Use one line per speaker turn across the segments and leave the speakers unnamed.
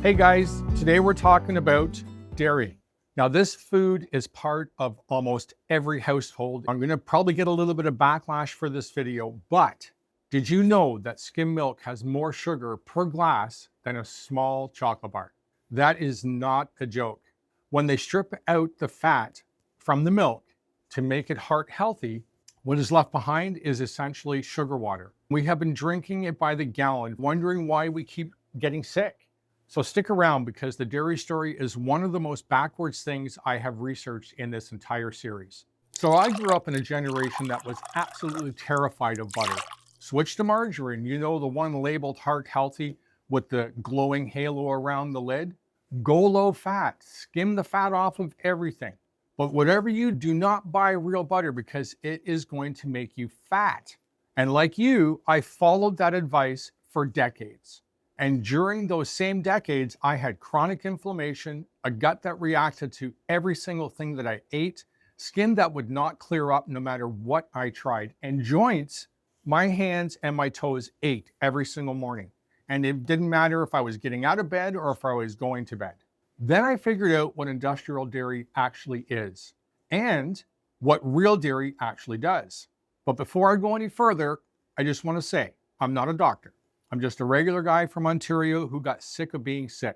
Hey guys, today we're talking about dairy. Now this food is part of almost every household. I'm gonna probably get a little bit of backlash for this video, but did you know that skim milk has more sugar per glass than a small chocolate bar? That is not a joke. When they strip out the fat from the milk to make it heart healthy, what is left behind is essentially sugar water. We have been drinking it by the gallon, wondering why we keep getting sick. So stick around because the dairy story is one of the most backwards things I have researched in this entire series. So I grew up in a generation that was absolutely terrified of butter. Switch to margarine, you know, the one labeled heart healthy with the glowing halo around the lid. Go low fat, skim the fat off of everything. But whatever you do, not buy real butter because it is going to make you fat. And like you, I followed that advice for decades. And during those same decades, I had chronic inflammation, a gut that reacted to every single thing that I ate, skin that would not clear up no matter what I tried, and joints, my hands and my toes ached every single morning. And it didn't matter if I was getting out of bed or if I was going to bed. Then I figured out what industrial dairy actually is and what real dairy actually does. But before I go any further, I just want to say, I'm not a doctor. I'm just a regular guy from Ontario who got sick of being sick.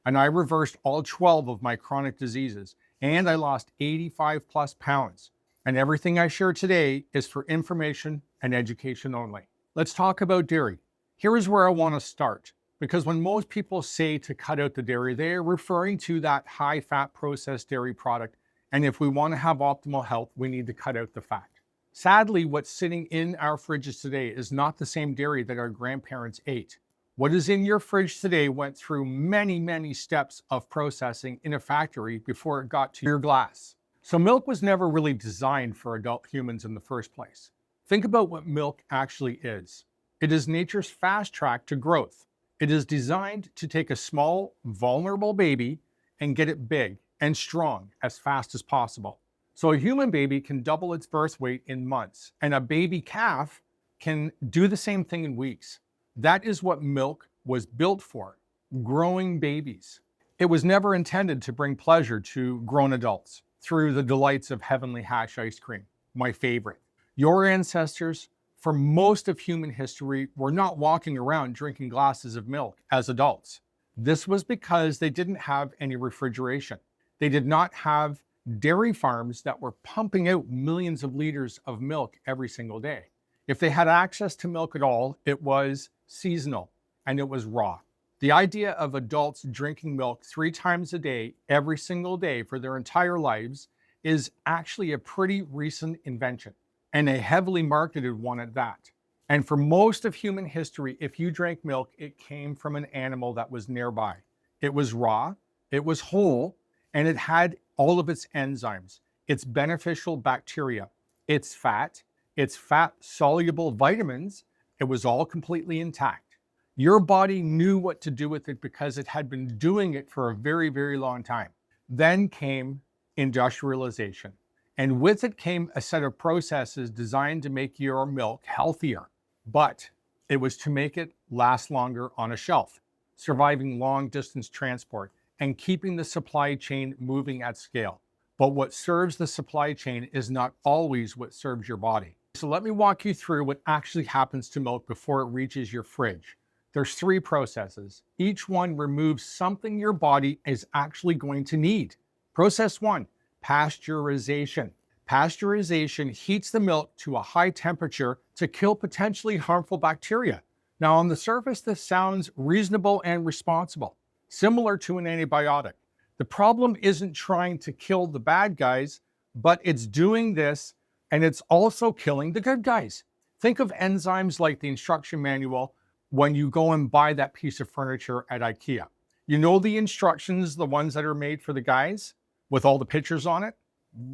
And I reversed all 12 of my chronic diseases. And I lost 85 plus pounds. And everything I share today is for information and education only. Let's talk about dairy. Here is where I want to start. Because when most people say to cut out the dairy, they are referring to that high fat processed dairy product. And if we want to have optimal health, we need to cut out the fat. Sadly, what's sitting in our fridges today is not the same dairy that our grandparents ate. What is in your fridge today went through many, many steps of processing in a factory before it got to your glass. So milk was never really designed for adult humans in the first place. Think about what milk actually is. It is nature's fast track to growth. It is designed to take a small, vulnerable baby and get it big and strong as fast as possible. So a human baby can double its birth weight in months, and a baby calf can do the same thing in weeks. That is what milk was built for, growing babies. It was never intended to bring pleasure to grown adults through the delights of heavenly hash ice cream, my favorite. Your ancestors, for most of human history, were not walking around drinking glasses of milk as adults. This was because they didn't have any refrigeration. They did not have dairy farms that were pumping out millions of liters of milk every single day. If they had access to milk at all, it was seasonal and it was raw. The idea of adults drinking milk 3 times a day, every single day for their entire lives is actually a pretty recent invention and a heavily marketed one at that. And for most of human history, if you drank milk, it came from an animal that was nearby. It was raw, it was whole, and it had all of its enzymes, its beneficial bacteria, its fat-soluble vitamins. It was all completely intact. Your body knew what to do with it because it had been doing it for a very, very long time. Then came industrialization. And with it came a set of processes designed to make your milk healthier. But it was to make it last longer on a shelf, surviving long distance transport, and keeping the supply chain moving at scale. But what serves the supply chain is not always what serves your body. So let me walk you through what actually happens to milk before it reaches your fridge. There's 3 processes. Each one removes something your body is actually going to need. Process 1, pasteurization. Pasteurization heats the milk to a high temperature to kill potentially harmful bacteria. Now on the surface, this sounds reasonable and responsible, similar to an antibiotic. The problem isn't trying to kill the bad guys, but it's doing this and it's also killing the good guys. Think of enzymes like the instruction manual when you go and buy that piece of furniture at IKEA. You know the instructions, the ones that are made for the guys with all the pictures on it?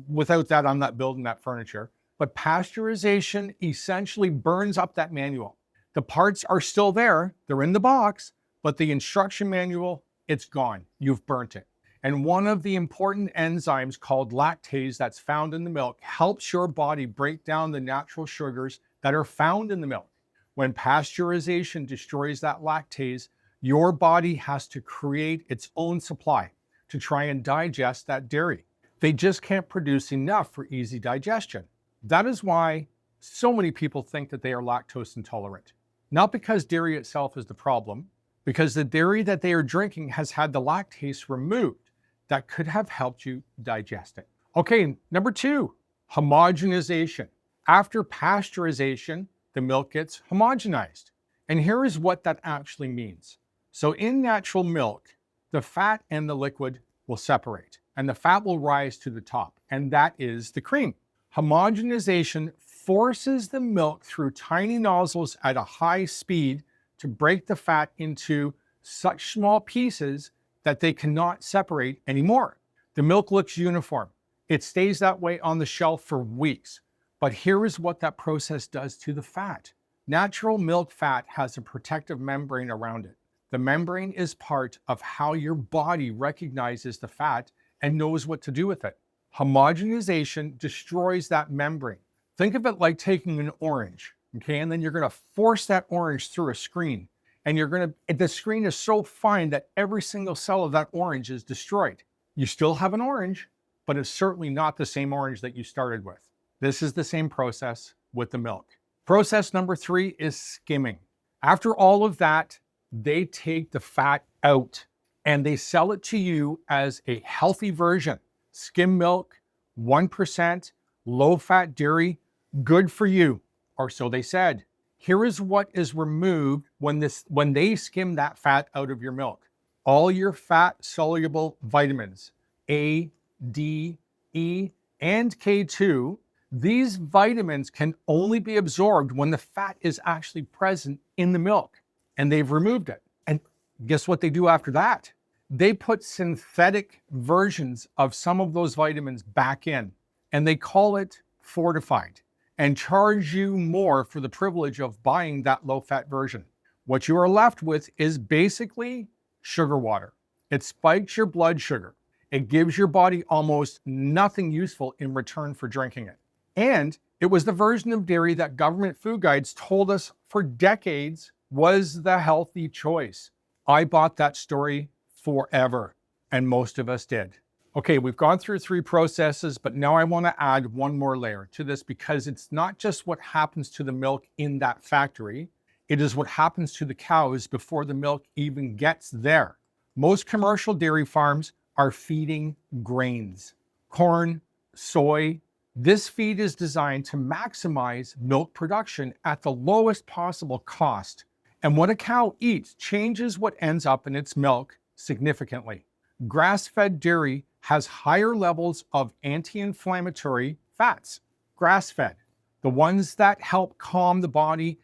Without that, I'm not building that furniture. But pasteurization essentially burns up that manual. The parts are still there, they're in the box, but the instruction manual, it's gone. You've burnt it. And one of the important enzymes called lactase that's found in the milk helps your body break down the natural sugars that are found in the milk. When pasteurization destroys that lactase, Your body has to create its own supply to try and digest that dairy. They just can't produce enough for easy digestion. That is why so many people think that they are lactose intolerant. Not because dairy itself is the problem, because the dairy that they are drinking has had the lactase removed that could have helped you digest it. Okay, number 2, homogenization. After pasteurization, the milk gets homogenized. And here is what that actually means. So in natural milk, the fat and the liquid will separate, and the fat will rise to the top, and that is the cream. Homogenization forces the milk through tiny nozzles at a high speed to break the fat into such small pieces that they cannot separate anymore. The milk looks uniform. It stays that way on the shelf for weeks. But here is what that process does to the fat. Natural milk fat has a protective membrane around it. The membrane is part of how your body recognizes the fat and knows what to do with it. Homogenization destroys that membrane. Think of it like taking an orange, okay? And then you're gonna force that orange through a screen. And the screen is so fine that every single cell of that orange is destroyed. You still have an orange, but it's certainly not the same orange that you started with. This is the same process with the milk. Process number 3 is skimming. After all of that, they take the fat out and they sell it to you as a healthy version. Skim milk, 1%, low-fat dairy, good for you, or so they said. Here is what is removed when they skim that fat out of your milk. All your fat-soluble vitamins, A, D, E, and K2, these vitamins can only be absorbed when the fat is actually present in the milk, and they've removed it. And guess what they do after that? They put synthetic versions of some of those vitamins back in, and they call it fortified and charge you more for the privilege of buying that low-fat version. What you are left with is basically sugar water. It spikes your blood sugar. It gives your body almost nothing useful in return for drinking it. And it was the version of dairy that government food guides told us for decades was the healthy choice. I bought that story forever, and most of us did. Okay, we've gone through 3 processes, but now I want to add one more layer to this because it's not just what happens to the milk in that factory, it is what happens to the cows before the milk even gets there. Most commercial dairy farms are feeding grains, corn, soy. This feed is designed to maximize milk production at the lowest possible cost. And what a cow eats changes what ends up in its milk significantly. Grass-fed dairy has higher levels of anti-inflammatory fats. Grass-fed, the ones that help calm the body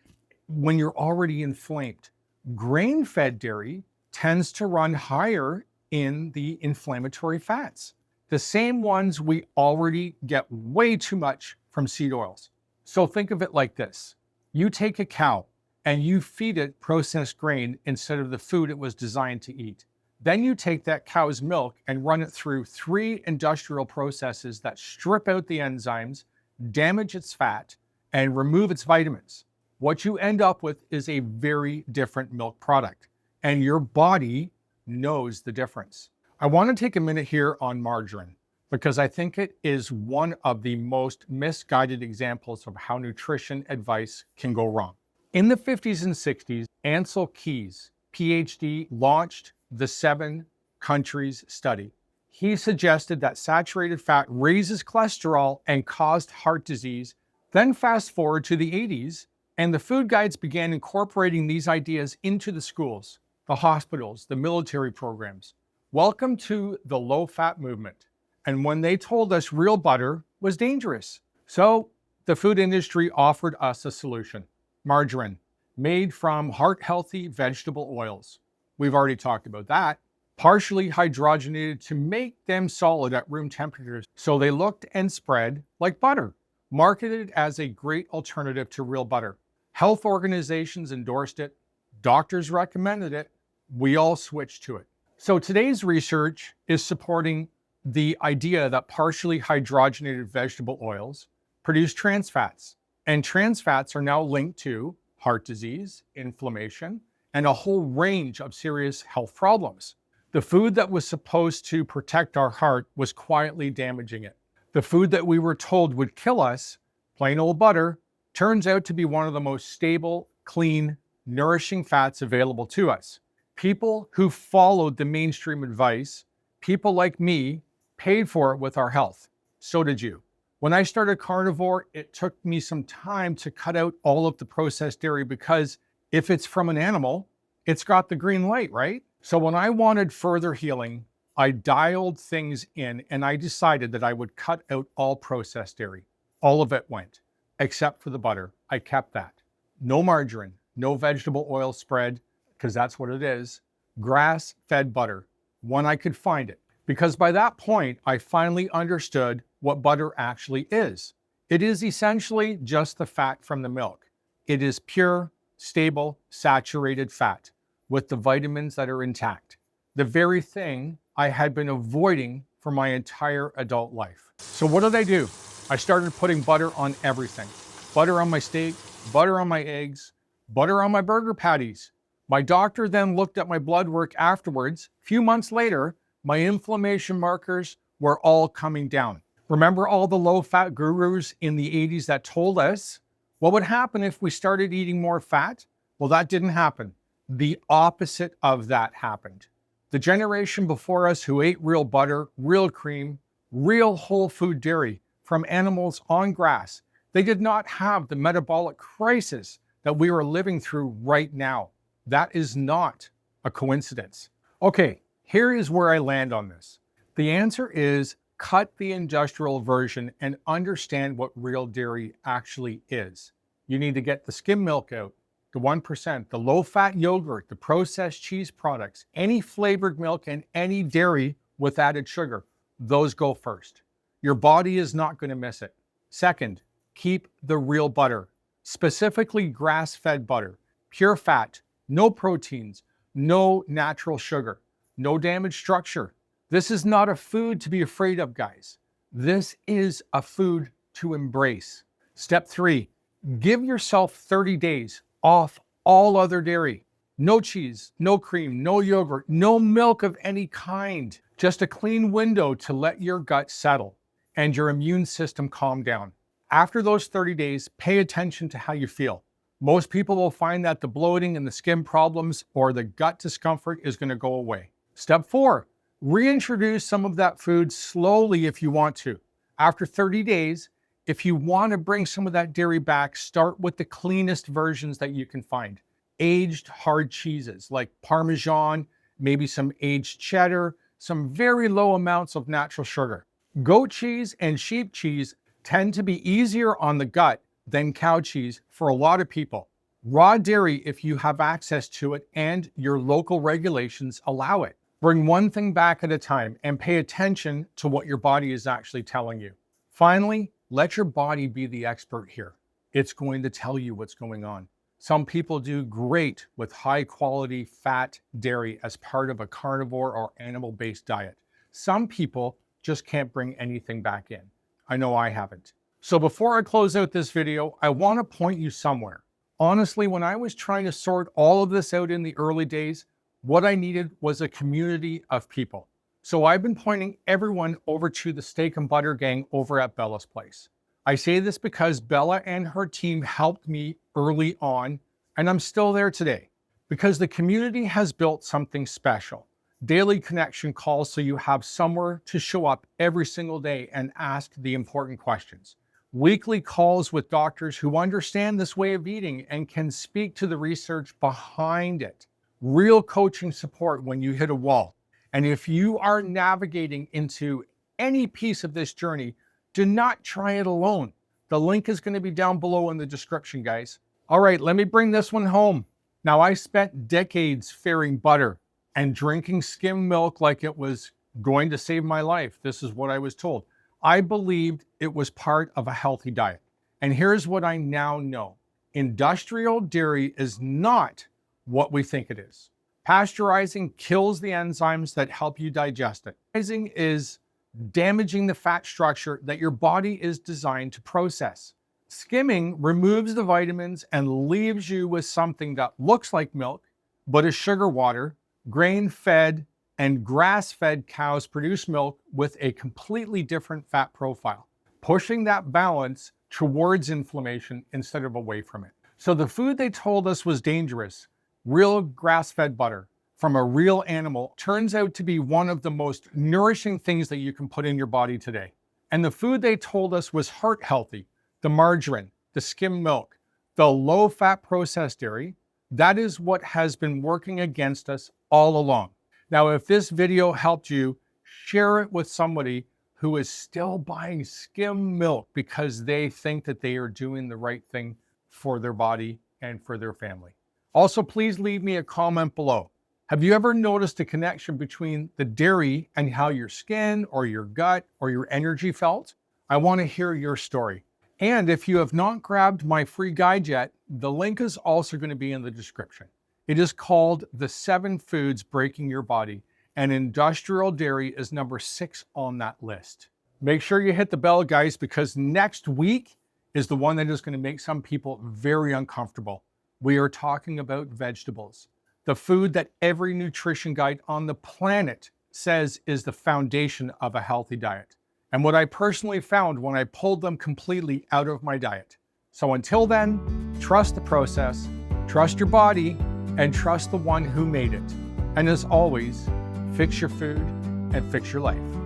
when you're already inflamed. Grain-fed dairy tends to run higher in the inflammatory fats, the same ones we already get way too much from seed oils. So think of it like this. You take a cow and you feed it processed grain instead of the food it was designed to eat. Then you take that cow's milk and run it through 3 industrial processes that strip out the enzymes, damage its fat, and remove its vitamins. What you end up with is a very different milk product, and your body knows the difference. I want to take a minute here on margarine because I think it is one of the most misguided examples of how nutrition advice can go wrong. In the 50s and 60s, Ansel Keys, PhD, launched the 7 countries study. He suggested that saturated fat raises cholesterol and caused heart disease. Then fast forward to the 80s, and the food guides began incorporating these ideas into the schools, the hospitals, the military programs. Welcome to the low-fat movement. And when they told us real butter was dangerous. So the food industry offered us a solution, margarine, made from heart-healthy vegetable oils. We've already talked about that. Partially hydrogenated to make them solid at room temperatures so they looked and spread like butter. Marketed as a great alternative to real butter. Health organizations endorsed it. Doctors recommended it. We all switched to it. So today's research is supporting the idea that partially hydrogenated vegetable oils produce trans fats. And trans fats are now linked to heart disease, inflammation, and a whole range of serious health problems. The food that was supposed to protect our heart was quietly damaging it. The food that we were told would kill us, plain old butter, turns out to be one of the most stable, clean, nourishing fats available to us. People who followed the mainstream advice, people like me, paid for it with our health. So did you. When I started carnivore, it took me some time to cut out all of the processed dairy because if it's from an animal, it's got the green light, right? So when I wanted further healing, I dialed things in and I decided that I would cut out all processed dairy. All of it went, except for the butter. I kept that. No margarine, no vegetable oil spread, because that's what it is. Grass-fed butter, when I could find it. Because by that point, I finally understood what butter actually is. It is essentially just the fat from the milk. It is pure, stable, saturated fat with the vitamins that are intact. The very thing I had been avoiding for my entire adult life. So what did I do? I started putting butter on everything. Butter on my steak, butter on my eggs, butter on my burger patties. My doctor then looked at my blood work afterwards. A few months later, my inflammation markers were all coming down. Remember all the low-fat gurus in the 80s that told us what would happen if we started eating more fat? Well, that didn't happen. The opposite of that happened. The generation before us who ate real butter, real cream, real whole food dairy from animals on grass, they did not have the metabolic crisis that we are living through right now. That is not a coincidence. Okay, here is where I land on this. The answer is cut the industrial version and understand what real dairy actually is. You need to get the skim milk out, the 1%, the low-fat yogurt, the processed cheese products, any flavored milk, and any dairy with added sugar. Those go first. Your body is not going to miss it. Second, keep the real butter, specifically grass-fed butter, pure fat, no proteins, no natural sugar, no damaged structure. This is not a food to be afraid of, guys. This is a food to embrace. Step 3, give yourself 30 days off all other dairy. No cheese, no cream, no yogurt, no milk of any kind. Just a clean window to let your gut settle and your immune system calm down. After those 30 days, pay attention to how you feel. Most people will find that the bloating and the skin problems or the gut discomfort is going to go away. Step 4, reintroduce some of that food slowly if you want to. After 30 days, if you want to bring some of that dairy back, start with the cleanest versions that you can find. Aged hard cheeses like Parmesan, maybe some aged cheddar, some very low amounts of natural sugar. Goat cheese and sheep cheese tend to be easier on the gut than cow cheese for a lot of people. Raw dairy if you have access to it and your local regulations allow it. Bring one thing back at a time and pay attention to what your body is actually telling you. Finally, let your body be the expert here. It's going to tell you what's going on. Some people do great with high quality fat dairy as part of a carnivore or animal-based diet. Some people just can't bring anything back in. I know I haven't. So before I close out this video, I want to point you somewhere. Honestly, when I was trying to sort all of this out in the early days, what I needed was a community of people. So I've been pointing everyone over to the Steak and Butter gang over at Bella's place. I say this because Bella and her team helped me early on, and I'm still there today. Because the community has built something special. Daily connection calls so you have somewhere to show up every single day and ask the important questions. Weekly calls with doctors who understand this way of eating and can speak to the research behind it. Real coaching support when you hit a wall. And if you are navigating into any piece of this journey, do not try it alone. The link is going to be down below in the description, guys. All right, let me bring this one home. Now, I spent decades fearing butter and drinking skim milk like it was going to save my life. This is what I was told. I believed it was part of a healthy diet. And here's what I now know. Industrial dairy is not what we think it is. Pasteurizing kills the enzymes that help you digest it. Pasteurizing is damaging the fat structure that your body is designed to process. Skimming removes the vitamins and leaves you with something that looks like milk, but a sugar water, grain-fed, and grass-fed cows produce milk with a completely different fat profile, pushing that balance towards inflammation instead of away from it. So the food they told us was dangerous, real grass-fed butter from a real animal, turns out to be one of the most nourishing things that you can put in your body today. And the food they told us was heart healthy, the margarine, the skim milk, the low-fat processed dairy, that is what has been working against us all along. Now, if this video helped you, share it with somebody who is still buying skim milk because they think that they are doing the right thing for their body and for their family. Also, please leave me a comment below. Have you ever noticed a connection between the dairy and how your skin or your gut or your energy felt? I want to hear your story. And if you have not grabbed my free guide yet, the link is also going to be in the description. It is called The 7 Foods Breaking Your Body, and industrial dairy is number 6 on that list. Make sure you hit the bell, guys, because next week is the one that is going to make some people very uncomfortable. We are talking about vegetables, the food that every nutrition guide on the planet says is the foundation of a healthy diet, and what I personally found when I pulled them completely out of my diet. So until then, trust the process, trust your body, and trust the one who made it. And as always, fix your food and fix your life.